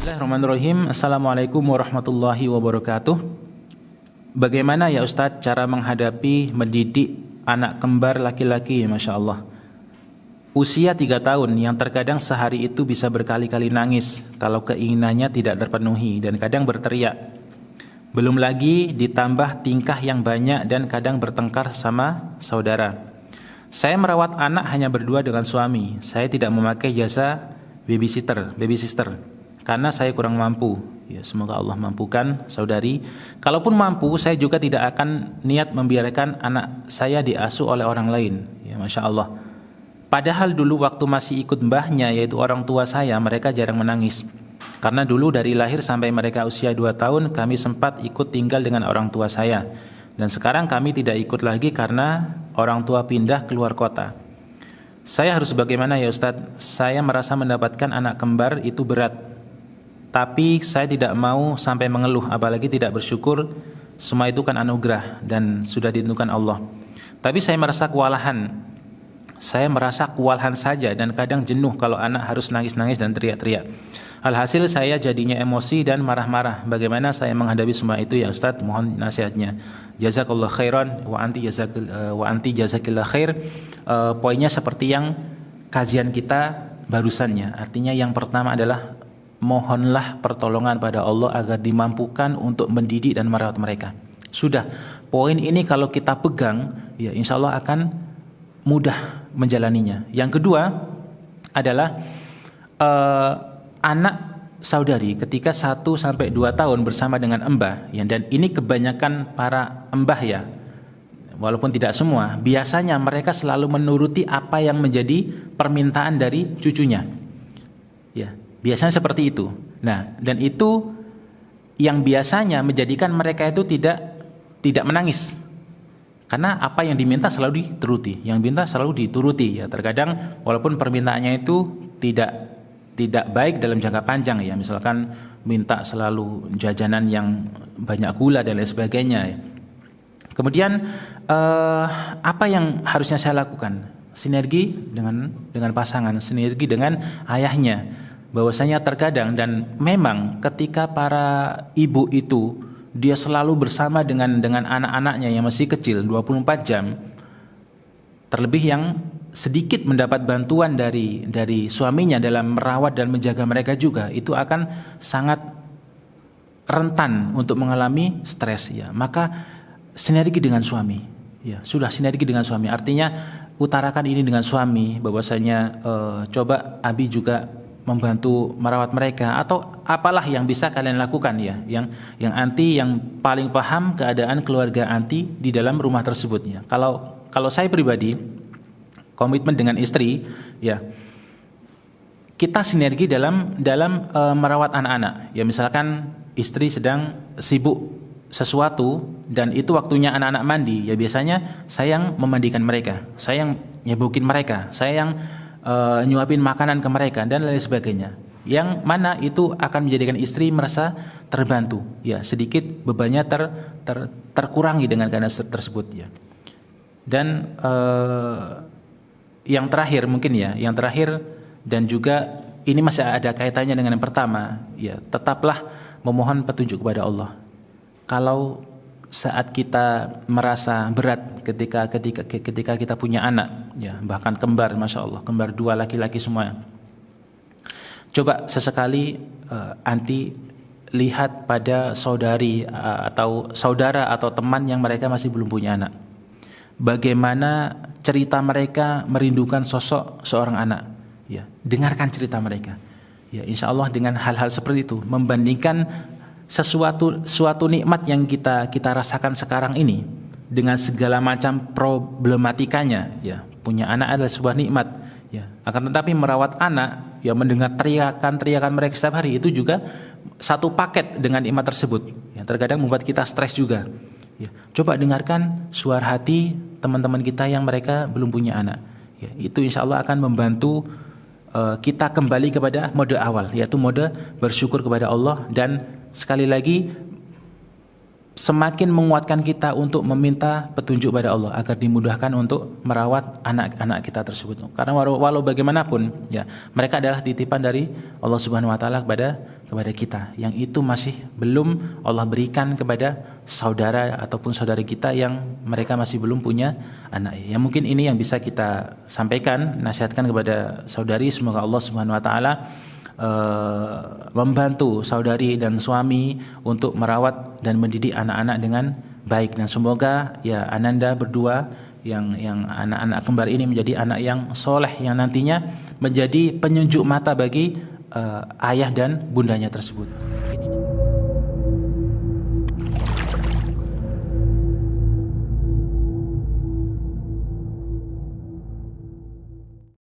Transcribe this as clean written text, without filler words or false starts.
Bismillahirrahmanirrahim. Assalamualaikum warahmatullahi wabarakatuh. Bagaimana ya Ustadz cara menghadapi mendidik anak kembar laki-laki, Masya Allah. Usia 3 tahun yang terkadang sehari itu bisa berkali-kali nangis kalau keinginannya tidak terpenuhi dan kadang berteriak. Belum lagi ditambah tingkah yang banyak dan kadang bertengkar sama saudara. Saya merawat anak hanya berdua dengan suami. Saya tidak memakai jasa baby sister karena saya kurang mampu. Ya, semoga Allah mampukan saudari. Kalaupun mampu, saya juga tidak akan niat membiarkan anak saya diasuh oleh orang lain. Ya, Masya Allah. Padahal dulu waktu masih ikut mbahnya, yaitu orang tua saya, mereka jarang menangis. Karena dulu dari lahir sampai mereka usia 2 tahun, kami sempat ikut tinggal dengan orang tua saya. Dan sekarang kami tidak ikut lagi karena orang tua pindah keluar kota. Saya harus bagaimana ya Ustadz? Saya merasa mendapatkan anak kembar itu berat. Tapi saya tidak mau sampai mengeluh, apalagi tidak bersyukur. Semua itu kan anugerah dan sudah ditentukan Allah. Tapi saya merasa kewalahan. Saya merasa kewalahan saja dan kadang jenuh kalau anak harus nangis-nangis dan teriak-teriak. Alhasil saya jadinya emosi dan marah-marah. Bagaimana saya menghadapi semua itu ya Ustadz? Mohon nasihatnya. Jazakallah khairan wa anti jazakillah khair. Poinnya seperti yang kajian kita barusannya. Artinya yang pertama adalah mohonlah pertolongan pada Allah agar dimampukan untuk mendidik dan merawat mereka. Sudah, poin ini kalau kita pegang, ya insya Allah akan mudah menjalaninya. Yang kedua adalah anak saudari ketika 1-2 tahun bersama dengan embah, ya, dan ini kebanyakan para embah ya, walaupun tidak semua, biasanya mereka selalu menuruti apa yang menjadi permintaan dari cucunya. Ya. Biasanya seperti itu. Nah, dan itu yang biasanya menjadikan mereka itu tidak menangis. Karena apa yang diminta selalu dituruti, yang diminta selalu dituruti ya. Terkadang walaupun permintaannya itu tidak baik dalam jangka panjang ya. Misalkan minta selalu jajanan yang banyak gula dan lain sebagainya ya. Kemudian apa yang harusnya saya lakukan? Sinergi dengan pasangan, sinergi dengan ayahnya. Bahwasanya terkadang dan memang ketika para ibu itu dia selalu bersama dengan anak-anaknya yang masih kecil 24 jam, terlebih yang sedikit mendapat bantuan dari suaminya dalam merawat dan menjaga mereka juga, itu akan sangat rentan untuk mengalami stres ya. Maka sinergi dengan suami ya, sudah sinergi dengan suami, artinya utarakan ini dengan suami bahwasanya coba Abi juga membantu merawat mereka atau apalah yang bisa kalian lakukan ya, yang anti yang paling paham keadaan keluarga anti di dalam rumah tersebut ya. Kalau saya pribadi komitmen dengan istri ya, kita sinergi dalam merawat anak-anak ya. Misalkan istri sedang sibuk sesuatu dan itu waktunya anak-anak mandi ya, biasanya saya yang memandikan mereka, saya yang nyebukin mereka, saya yang nyuapin makanan ke mereka dan lain sebagainya. Yang mana itu akan menjadikan istri merasa terbantu ya, sedikit bebannya terkurangi dengan keadaan tersebut ya. Dan yang terakhir mungkin ya, yang terakhir dan juga ini masih ada kaitannya dengan yang pertama ya, tetaplah memohon petunjuk kepada Allah. Kalau saat kita merasa berat ketika kita punya anak ya, bahkan kembar, Masya Allah, kembar 2 laki-laki semua, coba sesekali anti lihat pada saudari atau saudara atau teman yang mereka masih belum punya anak, bagaimana cerita mereka merindukan sosok seorang anak ya. Dengarkan cerita mereka ya, insya Allah dengan hal-hal seperti itu, membandingkan suatu nikmat yang kita rasakan sekarang ini dengan segala macam problematikanya ya. Punya anak adalah sebuah nikmat ya, akan tetapi merawat anak ya, mendengar teriakan mereka setiap hari itu juga satu paket dengan nikmat tersebut ya. Terkadang membuat kita stres juga ya. Coba dengarkan suara hati teman-teman kita yang mereka belum punya anak ya, itu insya Allah akan membantu kita kembali kepada mode awal, yaitu mode bersyukur kepada Allah. Dan sekali lagi semakin menguatkan kita untuk meminta petunjuk pada Allah agar dimudahkan untuk merawat anak-anak kita tersebut. Karena walau bagaimanapun ya, mereka adalah titipan dari Allah Subhanahu wa taala kepada kita, yang itu masih belum Allah berikan kepada saudara ataupun saudari kita yang mereka masih belum punya anak. Ya mungkin ini yang bisa kita sampaikan, nasihatkan kepada saudari. Semoga Allah Subhanahu wa taala membantu saudari dan suami untuk merawat dan mendidik anak-anak dengan baik, dan semoga ya Ananda berdua yang anak-anak kembar ini menjadi anak yang soleh yang nantinya menjadi penyunjuk mata bagi ayah dan bundanya tersebut.